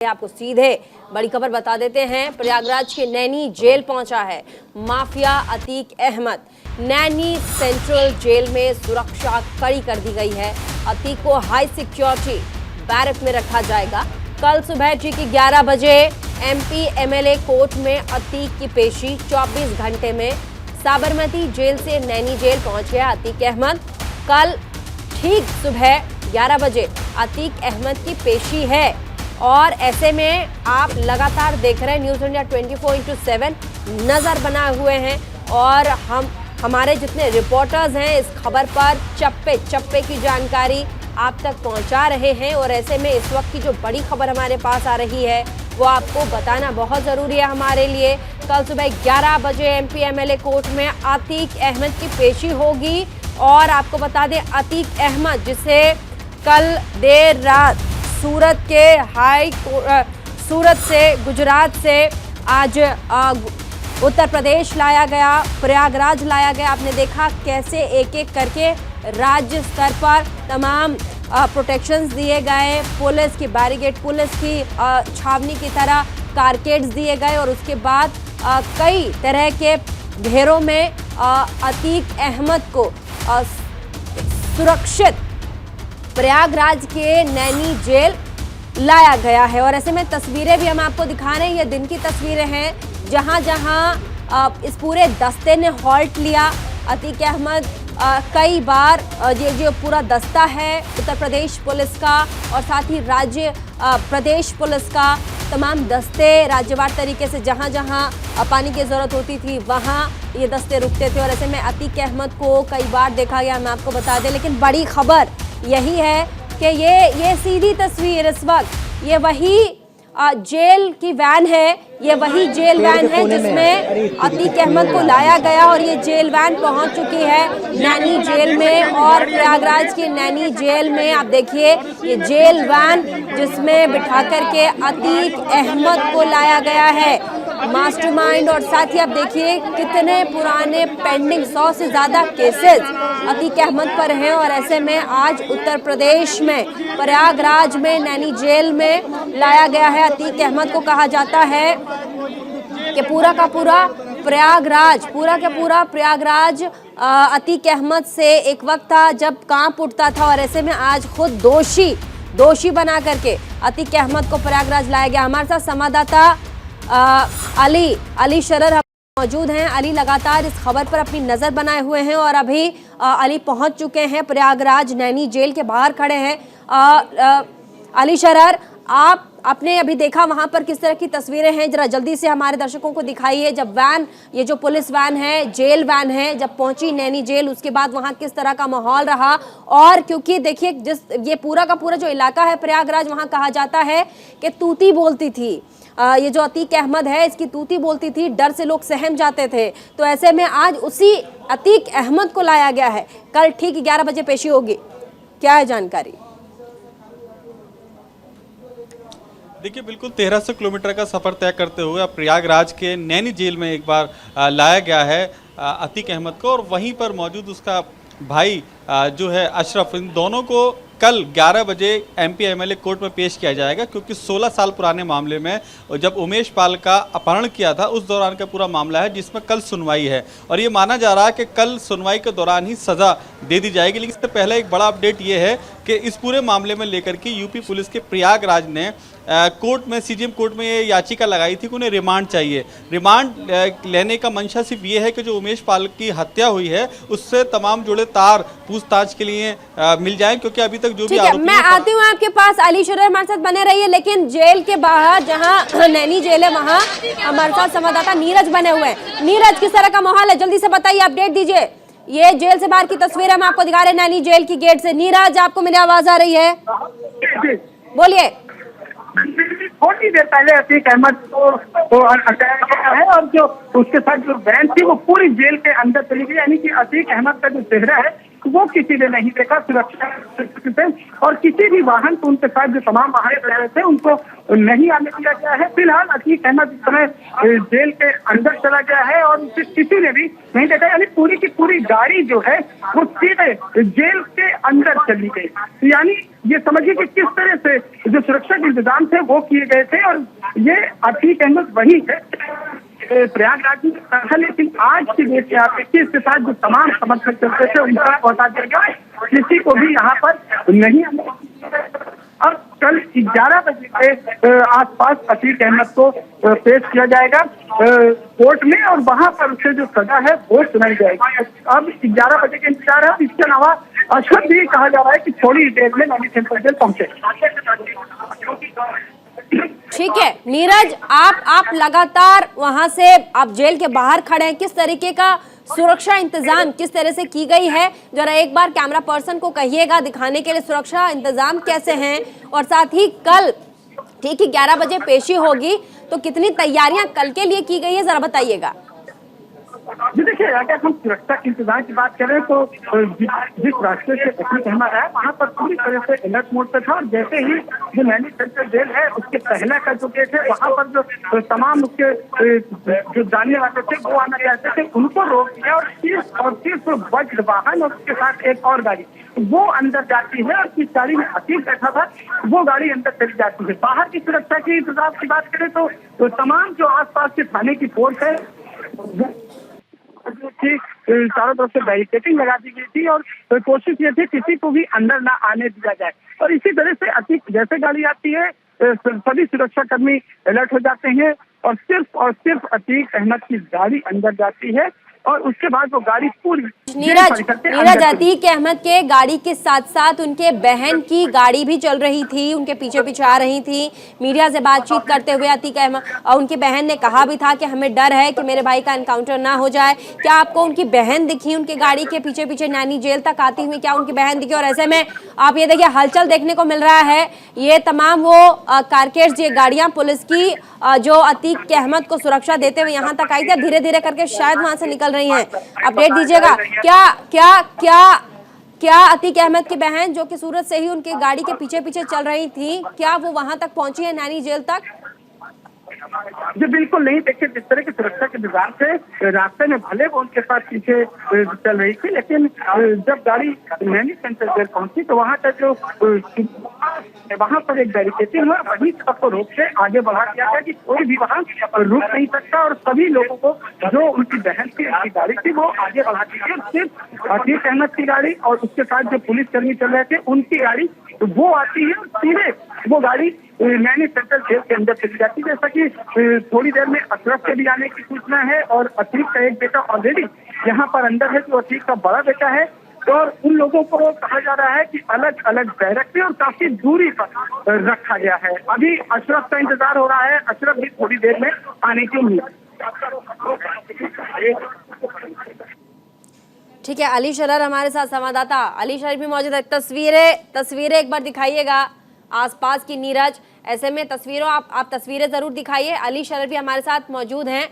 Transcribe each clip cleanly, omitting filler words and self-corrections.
आपको सीधे बड़ी खबर बता देते हैं। प्रयागराज के नैनी जेल पहुंचा है mafia Atiq Ahmed. Naini central jail में सुरक्षा कड़ी कर दी गई है। अतीक को हाई सिक्योरिटी बैरक में रखा जाएगा। कल सुबह ठीक 11 बजे एमपी एमएलए कोर्ट में अतीक की पेशी। 24 घंटे में साबरमती जेल से नैनी जेल पहुंच गया अतीक अहमद। कल ठीक सुबह 11 बजे अतीक अहमद की पेशी है और ऐसे में आप लगातार देख रहे हैं न्यूज़ इंडिया 24/7 नज़र बनाए हुए हैं और हमारे जितने रिपोर्टर्स हैं इस खबर पर चप्पे चप्पे की जानकारी आप तक पहुंचा रहे हैं। और ऐसे में इस वक्त की जो बड़ी खबर हमारे पास आ रही है वो आपको बताना बहुत ज़रूरी है हमारे लिए। कल सुबह 11 बजे एमपी एमएलए कोर्ट में अतीक अहमद की पेशी होगी। और आपको बता दें अतीक अहमद जिसे कल देर रात सूरत से गुजरात से आज उत्तर प्रदेश लाया गया, प्रयागराज लाया गया। आपने देखा कैसे एक एक करके राज्य स्तर पर तमाम प्रोटेक्शंस दिए गए, पुलिस की बैरिकेड, पुलिस की छावनी की तरह कारकेड्स दिए गए और उसके बाद कई तरह के घेरों में अतीक अहमद को सुरक्षित प्रयागराज के नैनी जेल लाया गया है। और ऐसे में तस्वीरें भी हम आपको दिखा रहे हैं, ये दिन की तस्वीरें हैं जहां जहां इस पूरे दस्ते ने हॉल्ट लिया। अतीक अहमद कई बार ये जो पूरा दस्ता है उत्तर प्रदेश पुलिस का और साथ ही राज्य प्रदेश पुलिस का, तमाम दस्ते राज्यवार तरीके से जहां जहां पानी की ज़रूरत होती थी वहां ये दस्ते रुकते थे। और ऐसे में अतीक अहमद को कई बार देखा गया, मैं आपको बता दें। लेकिन बड़ी खबर यही है कि ये सीधी तस्वीर इस वक्त ये वही जेल की वैन है, ये वही जेल वैन है जिसमें अतीक अहमद को लाया गया और ये जेल वैन पहुंच चुकी है नैनी जेल में। और प्रयागराज की नैनी जेल में आप देखिए ये जेल वैन जिसमें बिठा करके अतीक अहमद को लाया गया है, मास्टरमाइंड। और साथ ही आप देखिए कितने पुराने पेंडिंग 100 से ज़्यादा केसेस अतीक अहमद पर हैं। और ऐसे में आज उत्तर प्रदेश में प्रयागराज में नैनी जेल में लाया गया है अतीक अहमद को। कहा जाता है कि पूरा का पूरा प्रयागराज अतीक अहमद से एक वक्त था जब कांप उठता था। और ऐसे में आज खुद दोषी बना करके अतीक अहमद को प्रयागराज लाया गया। हमारे साथ संवाददाता अली शरर मौजूद हैं। अली लगातार इस खबर पर अपनी नज़र बनाए हुए हैं और अभी अली पहुंच चुके हैं प्रयागराज नैनी जेल के बाहर खड़े हैं। अली शरर, आपने अभी देखा वहां पर किस तरह की तस्वीरें हैं, जरा जल्दी से हमारे दर्शकों को दिखाइए। जब वैन, ये जो पुलिस वैन है, जेल वैन है, जब पहुंची नैनी जेल उसके बाद वहां किस तरह का माहौल रहा। और क्योंकि देखिए ये पूरा का पूरा जो इलाका है प्रयागराज, वहां कहा जाता है कि तूती बोलती थी, ये जो अतीक अहमद है इसकी तूती बोलती थी, डर से लोग सहम जाते थे। तो ऐसे में आज उसी अतीक अहमद को लाया गया है। कल ठीक 11 बजे पेशी होगी, क्या है जानकारी? देखिए बिल्कुल 1300 किलोमीटर का सफ़र तय करते हुए अब प्रयागराज के नैनी जेल में एक बार लाया गया है अतीक अहमद को। और वहीं पर मौजूद उसका भाई जो है अशरफ, इन दोनों को कल 11 बजे एमपी एमएलए कोर्ट में पेश किया जाएगा। क्योंकि 16 साल पुराने मामले में जब उमेश पाल का अपहरण किया था उस दौरान का पूरा मामला है जिसमें कल सुनवाई है। और ये माना जा रहा है कि कल सुनवाई के दौरान ही सज़ा दे दी जाएगी। लेकिन इससे पहले एक बड़ा अपडेट ये है कि इस पूरे मामले में लेकर के यूपी पुलिस के प्रयागराज ने कोर्ट में, सीजीएम कोर्ट में ये याचिका लगाई थी कि उन्हें रिमांड चाहिए। रिमांड लेने का मंशा सिर्फ ये है कि जो उमेश पाल की हत्या हुई है उससे तमाम जुड़े तार पूछताछ के लिए मिल जाए। क्योंकि अभी तक जो भी आरोपी, मैं आती हूँ आपके पास। अली शरर हमारे साथ बने रहिए। लेकिन जेल के बाहर जहाँ नैनी जेल है वहाँ हमारे साथ संवाददाता नीरज बने हुए हैं। नीरज, किस तरह का माहौल है, जल्दी से बताइए, अपडेट दीजिए। ये जेल से बाहर की तस्वीर हम आपको दिखा रहे हैं नैनी जेल की गेट से। नीरज, आपको मेरी आवाज आ रही है? बोलिए। थोड़ी देर पहले अतीक अहमद को हटाया गया है और जो उसके साथ जो वैन थी वो पूरी जेल के अंदर चली गई। यानी कि अतीक अहमद का जो चेहरा है वो किसी ने नहीं देखा सुरक्षा से, और किसी भी वाहन को उनके साथ जो तमाम वाहन रहे थे उनको नहीं आने दिया गया है। फिलहाल अतीक अहमद इस समय जेल के अंदर चला गया है और उसे किसी ने भी नहीं देखा, यानी पूरी की पूरी गाड़ी जो है वो सीधे जेल के अंदर चली गई। यानी ये समझिए कि किस तरह से जो सुरक्षा के इंतजाम थे वो किए गए थे। और ये अतीक अहमद वही है प्रयागराज में था, लेकिन आज की डेट में आप देखिए इसके साथ जो तमाम समर्थक चलते थे उनका पहुंचा दिया गया, किसी को भी यहाँ पर नहीं। अब कल 11 बजे के आसपास अतीक अहमद को पेश किया जाएगा कोर्ट में और वहां पर उसे जो सजा है वो सुनाई जाएगी। अब 11 बजे का इंतजार है। इसके अलावा अशरफ भी कहा जा रहा है कि थोड़ी देर में नैनी सेंट्रल जेल पहुंचे। ठीक है नीरज, आप लगातार वहां से आप जेल के बाहर खड़े हैं, किस तरीके का सुरक्षा इंतजाम किस तरह से की गई है, जरा एक बार कैमरा पर्सन को कहिएगा दिखाने के लिए सुरक्षा इंतजाम कैसे हैं, और साथ ही कल ठीक ही 11 बजे पेशी होगी तो कितनी तैयारियां कल के लिए की गई है, जरा बताइएगा। जी देखिए, अगर हम सुरक्षा के इंतजाम की बात करें तो जिस रास्ते से अतीक अहमद है वहाँ पर पूरी तरह से अलर्ट मोड पे था, और जैसे ही जो नैनी सेंट्रल जेल है उसके पहले का जो गेट है वहाँ पर जो तमाम उसके जो जानने वाले थे वो आना चाहते थे उनको रोक दिया, और सिर्फ वज्र वाहन और उसके साथ एक और गाड़ी वो अंदर जाती है, और जिस गाड़ी में अतीक बैठा था वो गाड़ी अंदर चली जाती है। बाहर की सुरक्षा के इंतजाम की बात करें तो तमाम जो आसपास के थाने की फोर्स है चारों तरफ से बैरिकेडिंग लगा दी गई थी, और कोशिश ये थी किसी को भी अंदर ना आने दिया जाए। और इसी तरह से अतीक जैसे गाड़ी आती है सभी सुरक्षा कर्मी अलर्ट हो जाते हैं, और सिर्फ अतीक अहमद की गाड़ी अंदर जाती है, और उसके बाद वो गाड़ी पूरी नीरज अतीक अहमद के गाड़ी के साथ साथ उनके बहन की गाड़ी भी चल रही थी, उनके पीछे पीछे आ रही थी। मीडिया से बातचीत करते हुए अतीक अहमद और उनकी बहन ने कहा भी था कि हमें डर है कि मेरे भाई का एनकाउंटर ना हो जाए। क्या आपको उनकी बहन दिखी उनकी गाड़ी के पीछे पीछे नैनी जेल तक आती हुई, क्या उनकी बहन दिखी? और ऐसे में आप ये देखिए हलचल देखने को मिल रहा है, ये तमाम वो कारकेड्स ये गाड़ियां पुलिस की जो अतीक अहमद को सुरक्षा देते हुए यहाँ तक आई थी, धीरे धीरे करके शायद वहां से निकल रही हैं। अपडेट दीजिएगा। क्या क्या क्या क्या अतीक अहमद की बहन जो कि सूरत से ही उनकी गाड़ी के पीछे पीछे चल रही थी, क्या वो वहां तक पहुंची है नैनी जेल तक? जी बिल्कुल नहीं। देखिए जिस तरह की सुरक्षा के इंतजाम से रास्ते में भले वो उनके साथ पीछे चल रही थी, लेकिन जब गाड़ी नैनी सेंट्रल जेल पहुंची तो वहां तक जो वहां पर एक बैरिकेडिंग हुआ, वहीं सबको रोक के आगे बढ़ा दिया गया कि कोई भी वहां रुक नहीं सकता, और सभी लोगों को जो उनकी बहन की उनकी गाड़ी थी वो आगे बढ़ा दी गई। सिर्फ अतीक अहमद की गाड़ी और उसके साथ जो पुलिस कर्मी चल रहे थे उनकी गाड़ी वो आती है, सीधे वो गाड़ी नैनी सेंट्रल जेल के अंदर चली जाती है। जैसा कि थोड़ी देर में अशरफ के भी आने की सूचना है, और अतीक का एक बेटा ऑलरेडी यहाँ पर अंदर है जो अतीक का बड़ा बेटा है, और उन लोगों को कहा जा रहा है कि अलग अलग बैरक पे और काफी दूरी पर रखा गया है। अभी अशरफ का इंतजार हो रहा है, अशरफ भी थोड़ी देर में आने की उम्मीद। ठीक है, अली शरर हमारे साथ संवाददाता अली शरर भी मौजूद है। तस्वीरें एक बार दिखाइएगा आसपास की नीरज, ऐसे में तस्वीरों आप तस्वीरें जरूर दिखाइए। अली शरर भी हमारे साथ मौजूद हैं,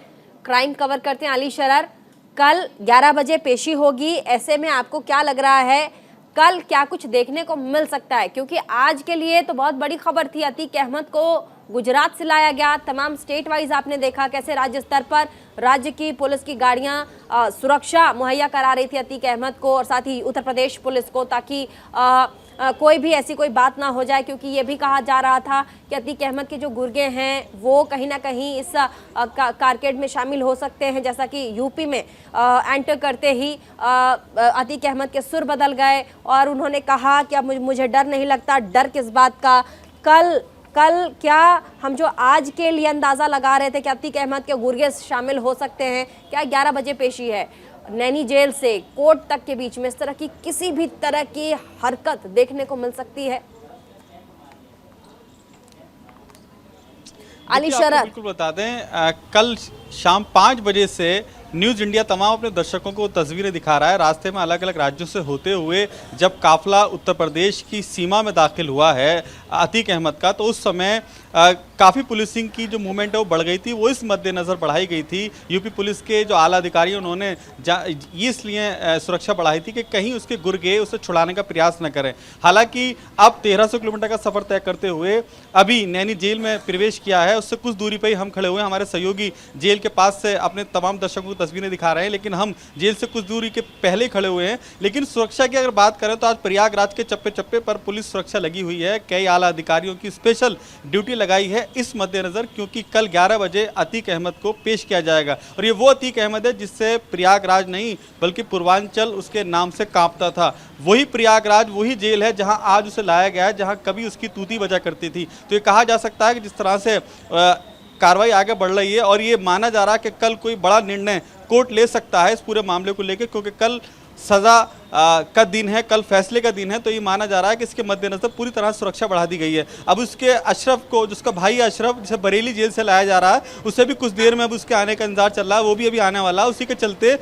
क्राइम कवर करते हैं। अली शरर, कल 11 बजे पेशी होगी, ऐसे में आपको क्या लग रहा है कल क्या कुछ देखने को मिल सकता है? क्योंकि आज के लिए तो बहुत बड़ी खबर थी, अतीक अहमद को गुजरात से लाया गया, तमाम स्टेट वाइज आपने देखा कैसे राज्य स्तर पर राज्य की पुलिस की गाड़ियां सुरक्षा मुहैया करा रही थी अतीक अहमद को, और साथ ही उत्तर प्रदेश पुलिस को, ताकि कोई भी ऐसी कोई बात ना हो जाए। क्योंकि ये भी कहा जा रहा था कि अतीक अहमद के जो गुर्गे हैं वो कहीं ना कहीं इस कारकेड में शामिल हो सकते हैं, जैसा कि यूपी में एंटर करते ही अतीक अहमद के सुर बदल गए और उन्होंने कहा कि अब मुझे डर नहीं लगता। डर किस बात का? कल क्या हम जो आज के लिए अंदाज़ा लगा रहे थे कि अतीक अहमद के गुर्गे शामिल हो सकते हैं, क्या 11 बजे पेशी है नैनी जेल से कोर्ट तक के बीच में इस तरह की किसी भी तरह की हरकत देखने को मिल सकती है? अली शरर, बिल्कुल बता दें, कल शाम 5 बजे से न्यूज़ इंडिया तमाम अपने दर्शकों को तस्वीरें दिखा रहा है रास्ते में अलग अलग राज्यों से होते हुए। जब काफिला उत्तर प्रदेश की सीमा में दाखिल हुआ है अतीक अहमद का, तो उस समय काफ़ी पुलिसिंग की जो मूवमेंट है वो बढ़ गई थी, वो इस मद्देनज़र बढ़ाई गई थी। यूपी पुलिस के जो आला अधिकारी उन्होंने ये इसलिए सुरक्षा बढ़ाई थी कि कहीं उसके गुर्गे उसे छुड़ाने का प्रयास न करें। हालांकि अब 1300 किलोमीटर का सफ़र तय करते हुए अभी नैनी जेल में प्रवेश किया है, उससे कुछ दूरी पर ही हम खड़े हुए हैं। हमारे सहयोगी जेल के पास से अपने तमाम दर्शकों को तस्वीरें दिखा रहे हैं, लेकिन हम जेल से कुछ दूरी के पहले ही खड़े हुए हैं। लेकिन सुरक्षा की अगर बात करें तो आज प्रयागराज के चप्पे चप्पे पर पुलिस सुरक्षा लगी हुई है। कई आला अधिकारियों की स्पेशल ड्यूटी लगाई है इस मद्देनज़र, क्योंकि कल 11 बजे अतीक अहमद को पेश किया जाएगा। और ये वो अतीक अहमद है जिससे प्रयागराज नहीं बल्कि पूर्वांचल उसके नाम से कांपता था। वही प्रयागराज, वही जेल है जहां आज उसे लाया गया है, जहां कभी उसकी तूती बजा करती थी। तो ये कहा जा सकता है कि जिस तरह से कार्रवाई आगे बढ़ रही है और ये माना जा रहा है कि कल कोई बड़ा निर्णय कोर्ट ले सकता है इस पूरे मामले को लेकर, क्योंकि कल सज़ा का दिन है, कल फैसले का दिन है। तो ये माना जा रहा है कि इसके मद्देनज़र पूरी तरह सुरक्षा बढ़ा दी गई है। अब उसके अशरफ को, जिसका भाई अशरफ जिसे बरेली जेल से लाया जा रहा है, उसे भी कुछ देर में अब उसके आने का इंतजार चल रहा है, वो भी अभी आने वाला है। उसी के चलते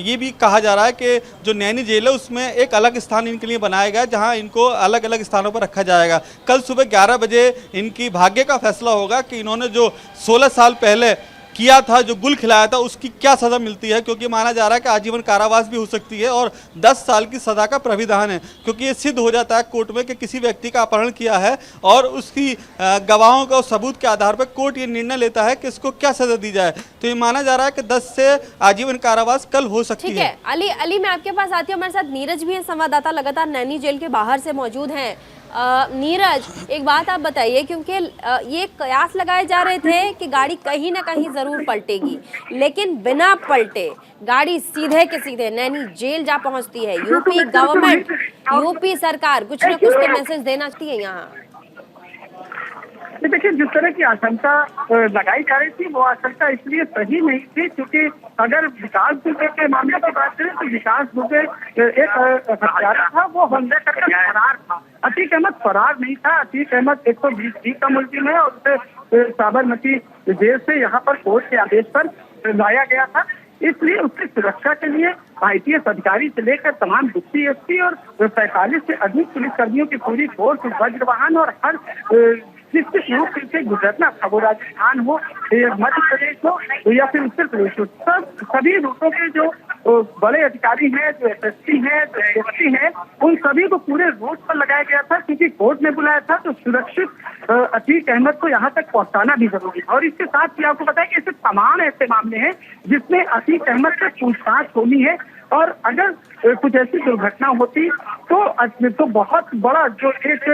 ये भी कहा जा रहा है कि जो नैनी जेल है उसमें एक अलग स्थान इनके लिए बनाया गया, जहाँ इनको अलग अलग स्थानों पर रखा जाएगा। कल सुबह 11 बजे इनकी भाग्य का फैसला होगा कि इन्होंने जो 16 साल पहले किया था, जो गुल खिलाया था, उसकी क्या सज़ा मिलती है। क्योंकि माना जा रहा है कि आजीवन कारावास भी हो सकती है और 10 साल की सज़ा का प्राविधान है, क्योंकि ये सिद्ध हो जाता है कोर्ट में कि किसी व्यक्ति का अपहरण किया है और उसकी गवाहों का सबूत के आधार पर कोर्ट ये निर्णय लेता है कि इसको क्या सज़ा दी जाए। तो ये माना जा रहा है कि 10 से आजीवन कारावास कल हो सकती है। ठीक है अली, मैं आपके पास आती हूँ। हमारे साथ नीरज भी है, संवाददाता लगातार नैनी जेल के बाहर से मौजूद हैं। नीरज, एक बात आप बताइए, क्योंकि ये कयास लगाए जा रहे थे कि गाड़ी कहीं ना कहीं जरूर पलटेगी, लेकिन बिना पलटे गाड़ी सीधे के सीधे नैनी जेल जा पहुंचती है। यूपी गवर्नमेंट, यूपी सरकार कुछ ना कुछ तो मैसेज देना चाहती है यहाँ। देखिए, जिस तरह की आशंका लगाई जा रही थी वो आशंका इसलिए सही नहीं थी, क्योंकि अगर विकास दुबे के मामले की बात करें तो विकास दुबे एक हत्यारा था, वो हमले करके फरार था। अतीक अहमद फरार नहीं था। अतीक अहमद 120 का मुलजिम है और उसे साबरमती जेल से यहाँ पर कोर्ट के आदेश पर लाया गया था। इसलिए उसकी सुरक्षा के लिए IPS अधिकारी से लेकर तमाम डिप्टी एसपी और 45 से अधिक पुलिसकर्मियों की पूरी फोर्स, वज्र वाहन और हर जिस रूप से गुजरना था, वो राजस्थान हो, मध्य प्रदेश हो या फिर उत्तर प्रदेश हो, सभी रूटों के जो बड़े अधिकारी हैं, जो SSP हैं, जो DSP हैं, उन सभी को पूरे रूट पर लगाया गया था, क्योंकि कोर्ट ने बुलाया था तो सुरक्षित अतीक अहमद को यहाँ तक पहुँचाना भी जरूरी है। और इसके साथ ही आपको बताया कि ऐसे तमाम ऐसे मामले हैं जिसमें अतीक अहमद से पूछताछ होनी है, और अगर कुछ ऐसी दुर्घटना होती तो बहुत बड़ा जो एक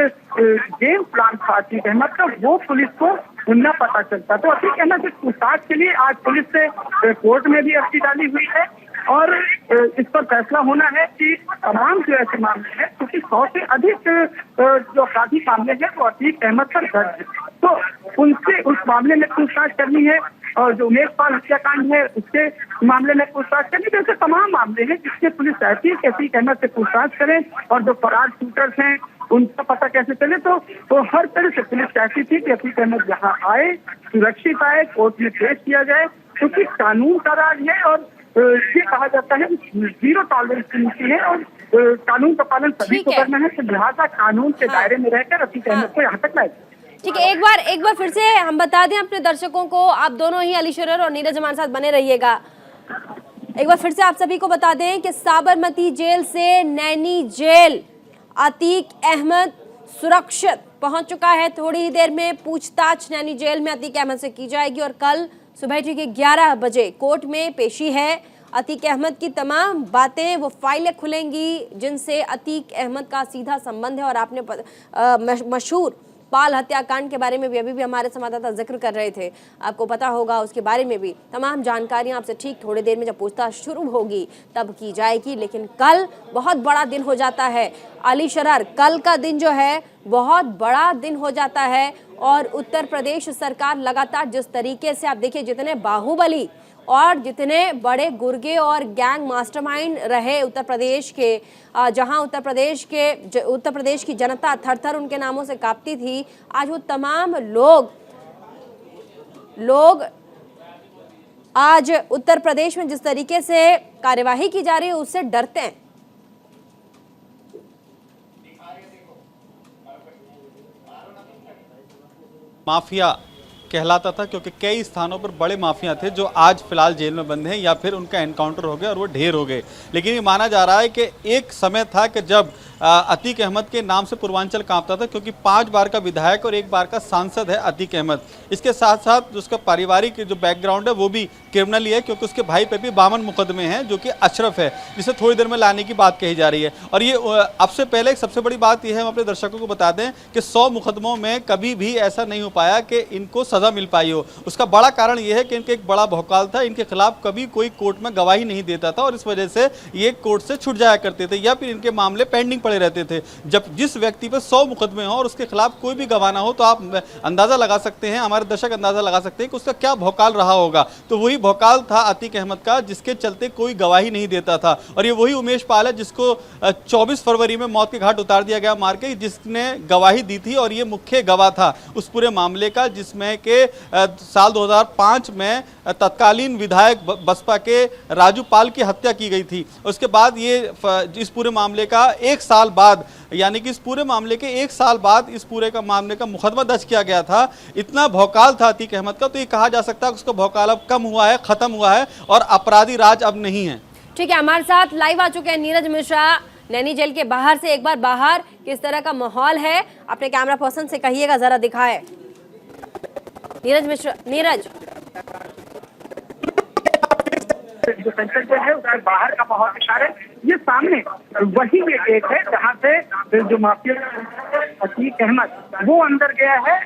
गेम प्लान था अतीक अहमद का, वो पुलिस को न पता चलता। तो अतीक अहमद से पूछताछ के लिए आज पुलिस से कोर्ट में भी अर्जी डाली हुई है और इस पर फैसला होना है कि तमाम जो ऐसे मामले हैं, क्योंकि 100 से अधिक जो अपराधी मामले हैं वो अतीक अहमद पर दर्ज है, तो उनसे उस मामले में पूछताछ करनी है। और जो उमेशपाल हत्याकांड है उसके मामले में पूछताछ करनी, जैसे तमाम मामले हैं जिसके पुलिस चाहती है कि अतीक अहमद से पूछताछ करें और जो फरार शूटर्स हैं उनका पता कैसे चले। तो हर तरह से पुलिस चाहती थी कि अतीक अहमद यहाँ आए, सुरक्षित आए, कोर्ट में पेश किया जाए, क्योंकि कानून का राज है और ये कहा जाता है 0 टॉलरेंस की नीति है और कानून का पालन सभी को करना है। तो लिहाजा कानून के दायरे में रहकर अतीक अहमद को यहाँ तक लाए। ठीक है, एक बार फिर से हम बता दें अपने दर्शकों को, आप दोनों ही अली शरर और नीरज हमारे साथ बने रहिएगा। एक बार फिर से आप सभी को बता दें कि साबरमती जेल से नैनी जेल अतीक अहमद सुरक्षित पहुंच चुका है। थोड़ी ही देर में पूछताछ नैनी जेल में अतीक अहमद से की जाएगी और कल सुबह ठीक 11 बजे कोर्ट में पेशी है। अतीक अहमद की तमाम बातें, वो फाइलें खुलेंगी जिनसे अतीक अहमद का सीधा संबंध है। और आपने मशहूर पाल हत्याकांड के बारे में भी अभी भी हमारे संवाददाता जिक्र कर रहे थे, आपको पता होगा उसके बारे में भी तमाम जानकारियां आपसे ठीक थोड़ी देर में जब पूछताछ शुरू होगी तब की जाएगी। लेकिन कल बहुत बड़ा दिन हो जाता है अली शरार, कल का दिन जो है बहुत बड़ा दिन हो जाता है। और उत्तर प्रदेश सरकार लगातार जिस तरीके से, आप देखिए, जितने बाहुबली और जितने बड़े गुर्गे और गैंग मास्टरमाइंड रहे उत्तर प्रदेश के, जहां उत्तर प्रदेश की जनता थर-थर उनके नामों से कांपती थी, आज वो तमाम लोग आज उत्तर प्रदेश में जिस तरीके से कार्यवाही की जा रही है उससे डरते हैं। माफिया कहलाता था, क्योंकि कई स्थानों पर बड़े माफिया थे जो आज फिलहाल जेल में बंद हैं या फिर उनका एनकाउंटर हो गया और वो ढेर हो गए। लेकिन ये माना जा रहा है कि एक समय था कि जब अतीक अहमद के नाम से पूर्वांचल कांपता था, क्योंकि 5 बार का विधायक और 1 बार का सांसद है अतीक अहमद। इसके साथ साथ उसका पारिवारिक जो बैकग्राउंड है वो भी क्रिमिनल ही है, क्योंकि उसके भाई पे भी 52 मुकदमे हैं जो कि अशरफ है, जिसे थोड़ी देर में लाने की बात कही जा रही है। और ये अब से पहले एक सबसे बड़ी बात यह है, हम अपने दर्शकों को बता दें कि 100 मुकदमों में कभी भी ऐसा नहीं हो पाया कि इनको सजा मिल पाई हो। उसका बड़ा कारण यह है कि इनके एक बड़ा भौकाल था, इनके खिलाफ कभी कोई कोर्ट में गवाही नहीं देता था और इस वजह से ये कोर्ट से छूट जाया करते थे या फिर इनके मामले पेंडिंग पड़े रहते थे। जब जिस व्यक्ति पर 100 मुकदमे हो और उसके खिलाफ कोई भी गवाह ना हो, तो आप अंदाजा लगा सकते हैं, हमारे दर्शक अंदाजा लगा सकते हैं कि उसका क्या भौकाल रहा होगा। तो वही भौकाल था अतीक अहमद का, जिसके चलते कोई गवाही नहीं देता था। और ये वही उमेश पाल है जिसको 24 फरवरी में मौत के घाट उतार दिया गया मार के, जिसने गवाही दी थी और ये मुख्य गवाह था उस पूरे मामले का, जिसमें के साल 2005 में तत्कालीन विधायक बसपा के राजू पाल की हत्या की गई थी। उसके बाद ये इस पूरे मामले का 1 साल बाद, यानी कि इस पूरे मामले के 1 साल बाद इस पूरे का मामले का मुकदमा दर्ज किया गया था। इतना भौकाल था अतीक अहमद का, तो ये कहा जा सकता है कि उसका भौकाल अब कम हुआ है, खत्म हुआ है और अपराधी राज अब नहीं है। ठीक है, हमारे साथ लाइव आ चुके हैं नीरज मिश्रा नैनी जेल के बाहर से। एक बार बाहर किस तरह का माहौल है, अपने कैमरा पर्सन से कहिएगा, जरा दिखाए नीरज मिश्रा। नीरज, जो सेंटर जो है उसके बाहर का माहौल दिखा रहे हैं। ये सामने वही ये गेट है जहाँ से जो माफिया अतीक अहमद वो अंदर गया है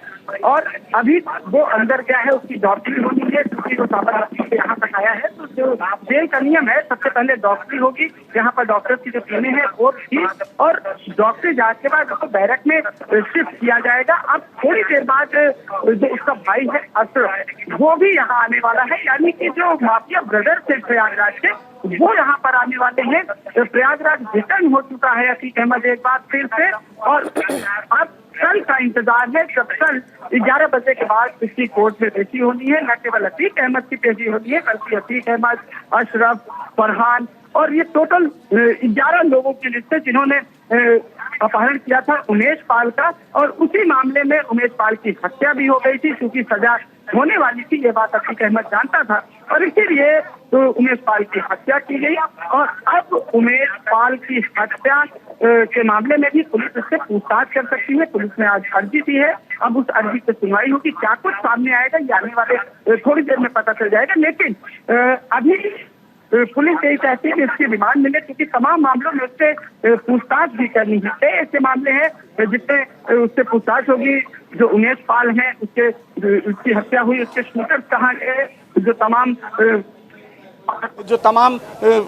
और अभी वो अंदर गया है, उसकी डॉक्टरी होनी है, क्योंकि वो साबरमती यहाँ तक आया है। तो जो जेल का नियम है, सबसे पहले डॉक्टरी होगी, यहाँ पर डॉक्टर की जो टीमें हैं वो थी, और डॉक्टरी जांच के बाद उसको बैरक में शिफ्ट किया जाएगा। अब थोड़ी देर बाद जो उसका भाई है अशरफ, वो भी यहाँ आने वाला है, यानी कि जो माफिया ब्रदर्स है प्रयागराज के, वो यहाँ पर आने वाले हैं। प्रयागराज रिटर्न हो चुका है अतीक अहमद एक बार फिर से, और अब कल का इंतजार है, जब कल 11 बजे के बाद इसकी कोर्ट में पेशी होनी है। न केवल अतीक अहमद की पेशी होनी है, बल्कि अतीक अहमद, अशरफ, फरहान और ये टोटल 11 लोगों की लिस्ट है जिन्होंने अपहरण किया था उमेश पाल का, और उसी मामले में उमेश पाल की हत्या भी हो गई थी, क्योंकि सजा होने वाली थी, ये बात अतीक अहमद जानता था, और इसीलिए तो उमेश पाल की हत्या की गई। और अब उमेश पाल की हत्या के मामले में भी पुलिस उससे पूछताछ कर सकती है। पुलिस ने आज अर्जी दी है, अब उस अर्जी पे सुनवाई होगी। क्या कुछ सामने आएगा ये आने वाले थोड़ी देर में पता चल जाएगा, लेकिन अभी पुलिस यही चाहती है कि इसकी रिमांड मिले, क्योंकि तमाम मामलों में उससे पूछताछ भी करनी है। ऐसे मामले हैं जिससे उससे पूछताछ होगी। जो उमेश पाल है, उसकी हत्या हुई, उसके शूटर कहाँ गए, जो तमाम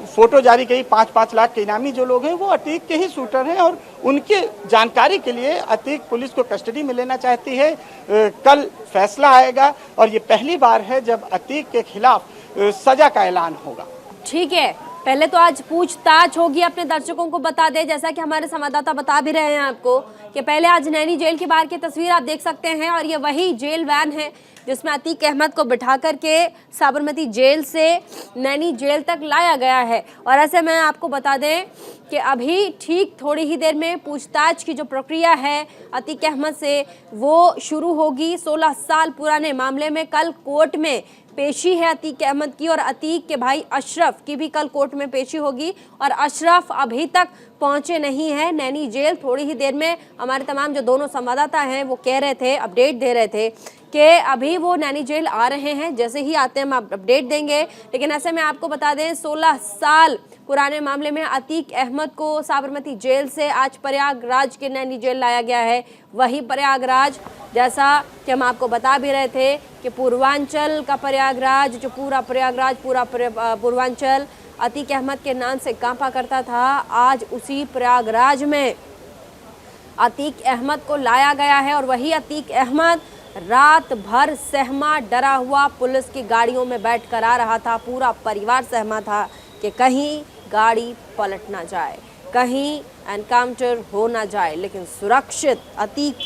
फोटो जारी की 5-5 लाख के इनामी जो लोग हैं वो अतीक के ही शूटर हैं, और उनके जानकारी के लिए अतीक पुलिस को कस्टडी में लेना चाहती है। कल फैसला आएगा और ये पहली बार है जब अतीक के खिलाफ सजा का ऐलान होगा। ठीक है, पहले तो आज पूछताछ होगी। अपने दर्शकों को बता दें, जैसा कि हमारे संवाददाता बता भी रहे हैं आपको, कि पहले आज नैनी जेल के बाहर की तस्वीर आप देख सकते हैं, और ये वही जेल वैन है जिसमें अतीक अहमद को बिठा करके साबरमती जेल से नैनी जेल तक लाया गया है। और ऐसे में आपको बता दें कि अभी ठीक थोड़ी ही देर में पूछताछ की जो प्रक्रिया है अतीक अहमद से वो शुरू होगी। 16 साल पुराने मामले में कल कोर्ट में पेशी है अतीक अहमद की, और अतीक के भाई अशरफ की भी कल कोर्ट में पेशी होगी। और अशरफ अभी तक पहुंचे नहीं है नैनी जेल। थोड़ी ही देर में हमारे तमाम जो दोनों संवाददाता हैं वो कह रहे थे, अपडेट दे रहे थे कि अभी वो नैनी जेल आ रहे हैं, जैसे ही आते हैं हम अपडेट देंगे। लेकिन ऐसे में आपको बता दें, 16 साल पुराने मामले में अतीक अहमद को साबरमती जेल से आज प्रयागराज के नैनी जेल लाया गया है। वही प्रयागराज, जैसा कि हम आपको बता भी रहे थे कि पूर्वांचल का प्रयागराज, जो पूरा प्रयागराज, पूरा पूर्वांचल अतीक अहमद के नाम से कांपा करता था, आज उसी प्रयागराज में अतीक अहमद को लाया गया है। और वही अतीक अहमद रात भर सहमा डरा हुआ पुलिस की गाड़ियों में बैठ कर आ रहा था। पूरा परिवार सहमा था कि कहीं गाड़ी पलट ना जाए, कहीं एनकाउंटर हो ना जाए। लेकिन सुरक्षित अतीक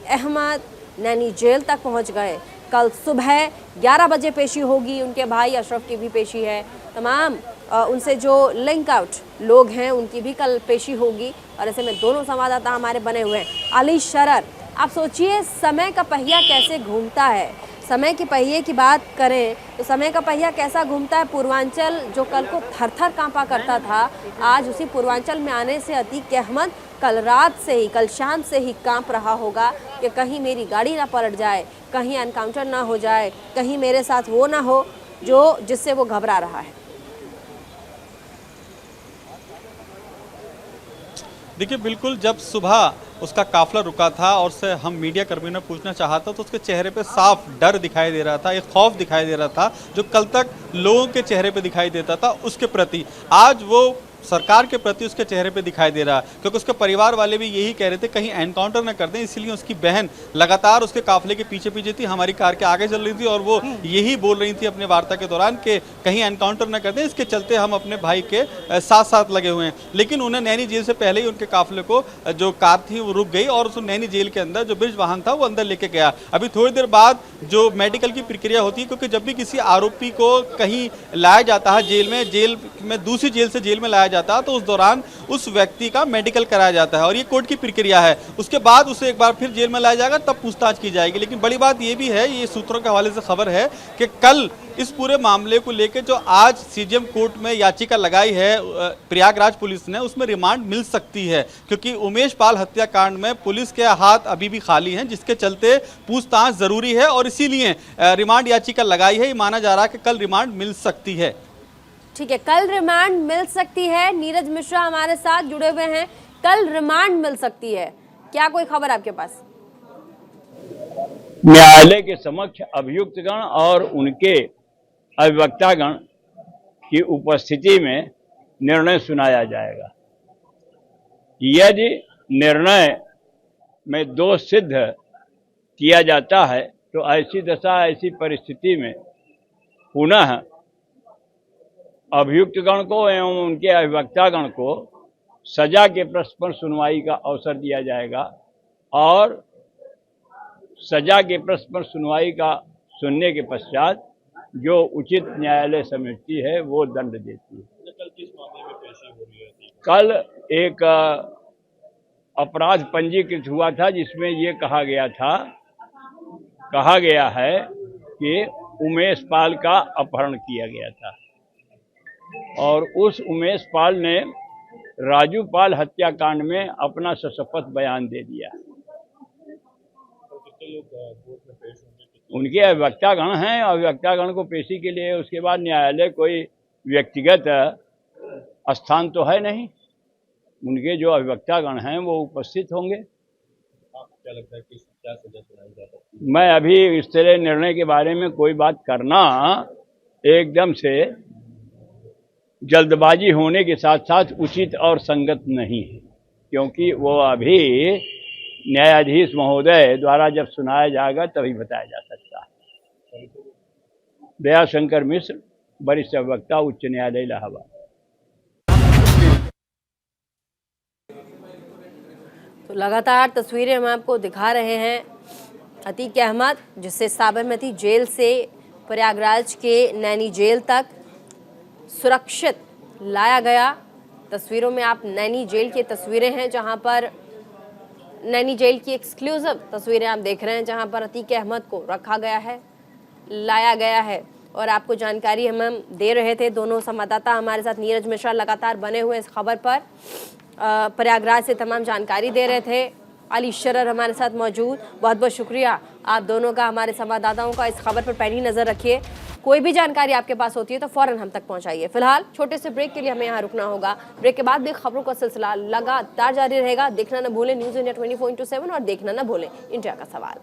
अहमद नैनी जेल तक पहुंच गए। कल सुबह 11 बजे पेशी होगी। उनके भाई अशरफ की भी पेशी है। तमाम उनसे जो लिंक आउट लोग हैं उनकी भी कल पेशी होगी। और ऐसे में दोनों संवाददाता हमारे बने हुए हैं। अली शरर, आप सोचिए समय का पहिया कैसे घूमता है। समय के पहिए की बात करें तो समय का पहिया कैसा घूमता है। पूर्वांचल जो कल को थर थर कांपा करता था, आज उसी पूर्वांचल में आने से अतीक अहमद कल रात से ही, कल शाम से ही कांप रहा होगा कि कहीं मेरी गाड़ी ना पलट जाए, कहीं एनकाउंटर ना हो जाए, कहीं मेरे साथ वो ना हो जो जिससे वो घबरा रहा है। देखिए बिल्कुल, जब सुबह उसका काफिला रुका था और से हम मीडिया कर्मियों ने पूछना चाहा था तो उसके चेहरे पे साफ डर दिखाई दे रहा था, एक खौफ दिखाई दे रहा था जो कल तक लोगों के चेहरे पे दिखाई देता था उसके प्रति, आज वो सरकार के प्रति उसके चेहरे पे दिखाई दे रहा है। क्योंकि उसके परिवार वाले भी यही कह रहे थे कहीं एनकाउंटर न कर दें, इसलिए उसकी बहन लगातार उसके काफिले के पीछे पीछे थी, हमारी कार के आगे चल रही थी और वो यही बोल रही थी अपने वार्ता के दौरान कि कहीं एनकाउंटर न कर दें, इसके चलते हम अपने भाई के साथ साथ लगे हुए हैं। लेकिन उन्हें नैनी जेल से पहले ही उनके काफिले को जो कार थी वो रुक गई और उस नैनी जेल के अंदर जो ब्रिज वाहन था वो अंदर लेके गया। अभी थोड़ी देर बाद जो मेडिकल की प्रक्रिया होती है, क्योंकि जब भी किसी आरोपी को कहीं लाया जाता है जेल में दूसरी जेल से जेल में लाया जाता है तो उस दौरान उस व्यक्ति का मेडिकल कराया जाता है और ये कोर्ट की प्रक्रिया है। उसके बाद उसे एक बार फिर जेल में लाया जाएगा, तब पूछताछ की जाएगी। लेकिन बड़ी बात ये भी है, ये सूत्रों के हवाले से खबर है कि कल इस पूरे मामले को लेकर जो आज सीजेएम कोर्ट में याचिका लगाई है प्रयागराज पुलिस ने, उसमें रिमांड मिल सकती है, क्योंकि उमेश पाल हत्याकांड में पुलिस के हाथ अभी भी खाली हैं, जिसके चलते पूछताछ जरूरी है और इसीलिए रिमांड याचिका लगाई है। ये माना जा रहा है कि कल रिमांड मिल सकती है। ठीक है, कल रिमांड मिल सकती है। नीरज मिश्रा हमारे साथ जुड़े हुए हैं, कल रिमांड मिल सकती है, क्या कोई खबर आपके पास? न्यायालय के समक्ष अभियुक्तगण और उनके अभिवक्तागण की उपस्थिति में निर्णय सुनाया जाएगा। यदि निर्णय में दोष सिद्ध किया जाता है तो ऐसी दशा, ऐसी परिस्थिति में पुनः अभियुक्तगण को एवं उनके अभिवक्तागण को सजा के प्रश्न पर सुनवाई का अवसर दिया जाएगा और सजा के प्रश्न पर सुनवाई का सुनने के पश्चात जो उचित न्यायालय समझती है वो दंड देती है। कल किस मामले में पेशी हो रही है? कल एक अपराध पंजीकृत हुआ था जिसमें ये कहा गया है कि उमेश पाल का अपहरण किया गया था और उस उमेश पाल ने राजू पाल हत्याकांड में अपना सशपथ बयान दे दिया। उनके अभिवक्तागण हैं, अभिवक्तागण को पेशी के लिए उसके बाद न्यायालय कोई व्यक्तिगत स्थान तो है नहीं, उनके जो अभिवक्तागण हैं वो उपस्थित होंगे। आपको क्या लगता है कि क्या सजा सुनाई जा सकती है? मैं अभी इस तरह निर्णय के बारे में कोई बात करना एकदम से जल्दबाजी होने के साथ साथ उचित और संगत नहीं है, क्योंकि वो अभी न्यायाधीश महोदय द्वारा जब सुनाया जाएगा तभी बताया जा सकता है। दयाशंकर मिश्र, वरिष्ठ अधिवक्ता, उच्च न्यायालय इलाहाबाद। तो लगातार तस्वीरें हम आपको दिखा रहे हैं। अतीक अहमद, जिसे साबरमती जेल से प्रयागराज के नैनी जेल तक सुरक्षित लाया गया। तस्वीरों में आप नैनी जेल की तस्वीरें हैं, जहां पर नैनी जेल की एक्सक्लूसिव तस्वीरें आप देख रहे हैं, जहां पर अतीक अहमद को रखा गया है, लाया गया है और आपको जानकारी हम दे रहे थे। दोनों संवाददाता हमारे साथ, नीरज मिश्रा लगातार बने हुए इस खबर पर, प्रयागराज से तमाम जानकारी दे रहे थे। अली शरर हमारे साथ मौजूद, बहुत बहुत शुक्रिया आप दोनों का, हमारे संवाददाताओं का। इस खबर पर पैनी नज़र रखिए, कोई भी जानकारी आपके पास होती है तो फ़ौरन हम तक पहुंचाइए। फिलहाल छोटे से ब्रेक के लिए हमें यहाँ रुकना होगा। ब्रेक के बाद भी खबरों का सिलसिला लगातार जारी रहेगा। देखना न भूलें न्यूज़ इंडिया 24/7 और देखना न भूलें इंडिया का सवाल।